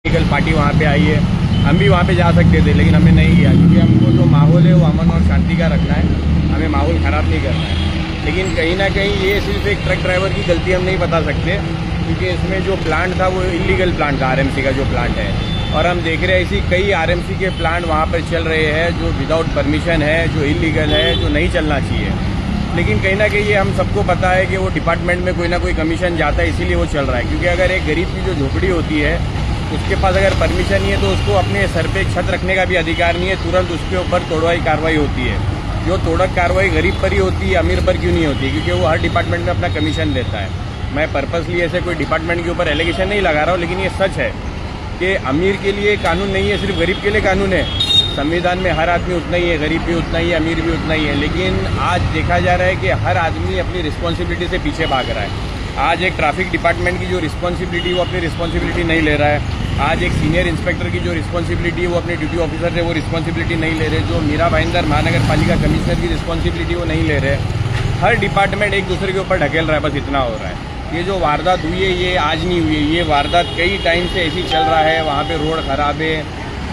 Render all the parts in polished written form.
Political party वहाँ पे आई है, हम भी वहाँ पे जा सकते थे लेकिन हमने नहीं किया क्योंकि हमको जो माहौल है वो अमन और शांति का रखना है, हमें माहौल ख़राब नहीं करना है। लेकिन कहीं ना कहीं ये सिर्फ एक ट्रक ड्राइवर की गलती हम नहीं बता सकते क्योंकि इसमें जो प्लांट था वो इलीगल प्लांट था, आरएमसी का जो प्लांट है। और हम देख रहे हैं ऐसी कई आरएमसी के प्लांट वहाँ पर चल रहे हैं जो विदाउट परमिशन है, जो इलीगल है, जो नहीं चलना चाहिए। लेकिन कहीं ना कहीं ये हम सबको पता है कि वो डिपार्टमेंट में कोई ना कोई कमीशन जाता है, इसीलिए वो चल रहा है। क्योंकि अगर एक गरीब की जो झोपड़ी होती है उसके पास अगर परमिशन नहीं है तो उसको अपने सर पे एक छत रखने का भी अधिकार नहीं है, तुरंत उसके ऊपर तोड़वाई कार्रवाई होती है। जो तोड़क कार्रवाई गरीब पर ही होती है, अमीर पर क्यों नहीं होती? क्योंकि वो हर डिपार्टमेंट में अपना कमीशन देता है। मैं पर्पसली ऐसे कोई डिपार्टमेंट के ऊपर एलिगेशन नहीं लगा रहा हूँ, लेकिन ये सच है कि अमीर के लिए कानून नहीं है, सिर्फ गरीब के लिए कानून है। संविधान में हर आदमी उतना ही है, गरीब भी उतना ही है, अमीर भी उतना ही है। लेकिन आज देखा जा रहा है कि हर आदमी अपनी रिस्पॉन्सिबिलिटी से पीछे भाग रहा है। आज एक ट्रैफिक डिपार्टमेंट की जो रिस्पॉन्सिबिलिटी वो अपनी रिस्पॉन्सिबिलिटी नहीं ले रहा है। आज एक सीनियर इंस्पेक्टर की जो रिस्पॉन्सिबिलिटी है वो अपने ड्यूटी ऑफिसर से वो रिस्पॉन्सिबिलिटी नहीं ले रहे। जो मीरा भाईंदर महानगर पालिका कमिश्नर की रिस्पॉन्सिबिलिटी वो नहीं ले रहे। हर डिपार्टमेंट एक दूसरे के ऊपर ढकेल रहा है, बस इतना हो रहा है। ये जो वारदात हुई है ये आज नहीं हुई है, ये वारदात कई टाइम से ऐसी चल रहा है। वहाँ पे रोड खराब है,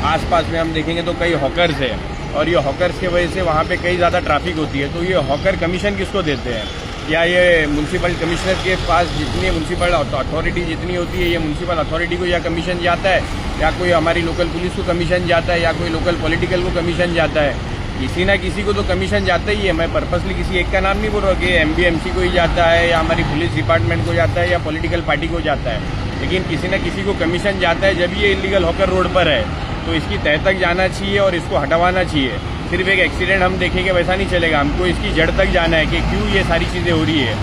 आसपास में हम देखेंगे तो कई हॉकर्स है और ये हॉकर्स की वजह से वहाँ पे कई ज़्यादा ट्रैफिक होती है। तो ये हॉकर कमीशन किसको देते हैं? या ये म्यूनसिपल कमिश्नर के पास जितनी म्यूनसिपल अथॉरिटी जितनी होती है, ये म्यूनसिपल अथॉरिटी को या कमीशन जाता है, या कोई हमारी लोकल पुलिस को कमीशन जाता है, या कोई लोकल पॉलिटिकल को कमीशन जाता है। किसी ना किसी को तो कमीशन जाता ही है। मैं पर्पसली किसी एक का नाम नहीं बोल रहा कि एमबीएमसी को ही जाता है या हमारी पुलिस डिपार्टमेंट को जाता है या पॉलिटिकल पार्टी को जाता है, लेकिन किसी ना किसी को कमीशन जाता है। जब ये इलीगल हॉकर रोड पर है तो इसकी तह तक जाना चाहिए और इसको हटवाना चाहिए। सिर्फ एक एक्सीडेंट हम देखेंगे वैसा नहीं चलेगा, हमको इसकी जड़ तक जाना है कि क्यों ये सारी चीज़ें हो रही है।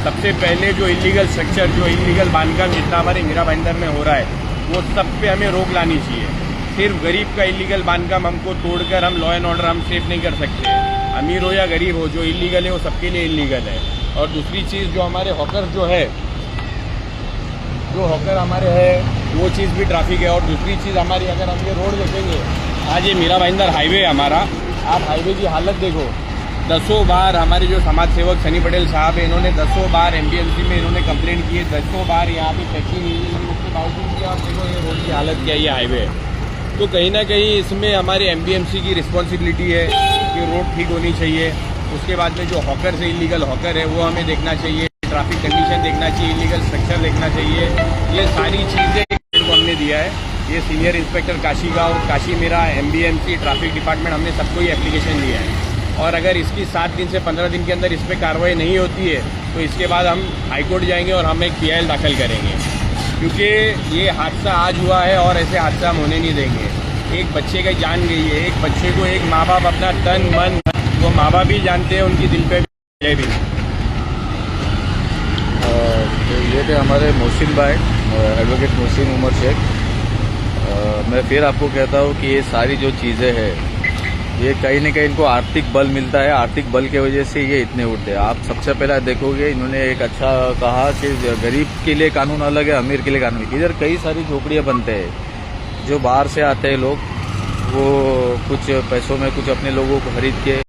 सबसे पहले जो इलीगल स्ट्रक्चर, जो इलीगल बांधकाम जितना हमारे मीरा भाईंदर में हो रहा है वो सब पे हमें रोक लानी चाहिए। सिर्फ गरीब का इलीगल बांधकाम हमको तोड़कर हम लॉ एंड ऑर्डर हम सेफ नहीं कर सकते। अमीर हो या गरीब हो, जो इलीगल है वो सबके लिए इलीगल है। और दूसरी चीज़ जो हमारे हॉकर जो हॉकर हमारे है वो चीज़ भी ट्रैफिक है। और दूसरी चीज़ हमारी, अगर हम ये रोड देखेंगे, आज ये मीरा भाईंदर हाईवे है हमारा, आप हाईवे की हालत देखो। 10 बार हमारे जो समाज सेवक सनी पटेल साहब है, इन्होंने 10 बार एमबीएमसी में इन्होंने कंप्लेंट की है, 10 बार यहाँ पे टैक्सी नहीं है। उसके बावजूद भी आप देखो ये रोड की हालत क्या है, ये हाईवे है। तो कहीं ना कहीं इसमें हमारे एमबीएमसी की रिस्पॉन्सिबिलिटी है कि रोड ठीक होनी चाहिए। उसके बाद में जो हॉकर है, इलीगल हॉकर है, वो हमें देखना चाहिए, ट्रैफिक कंडीशन देखना चाहिए, इलीगल स्ट्रक्चर देखना चाहिए। ये सारी चीज़ें को हमने दिया है। ये सीनियर इंस्पेक्टर काशी गाँव, काशी मेरा, एमबीएमसी, ट्रैफिक डिपार्टमेंट, हमने सबको ये एप्लीकेशन दिया है। और अगर इसकी 7 दिन से 15 दिन के अंदर इस पर कार्रवाई नहीं होती है तो इसके बाद हम हाईकोर्ट जाएंगे और हम एक PIL दाखिल करेंगे, क्योंकि ये हादसा आज हुआ है और ऐसे हादसा हम होने नहीं देंगे। एक बच्चे की जान गई है, एक बच्चे को एक माँ बाप अपना तन मन, वो माँ बाप भी जानते हैं, उनकी दिल पे भी। ये थे हमारे मोहसिन भाई, एडवोकेट मोहसिन उमर शेख। मैं फिर आपको कहता हूँ कि ये सारी जो चीज़ें हैं ये कहीं न कहीं इनको आर्थिक बल मिलता है, आर्थिक बल की वजह से ये इतने उठते हैं। आप सबसे पहले देखोगे इन्होंने एक अच्छा कहा कि गरीब के लिए कानून अलग है, अमीर के लिए कानून। इधर कई सारी झोपड़ियाँ बनते हैं, जो बाहर से आते हैं लोग, वो कुछ पैसों में कुछ अपने लोगों को खरीद के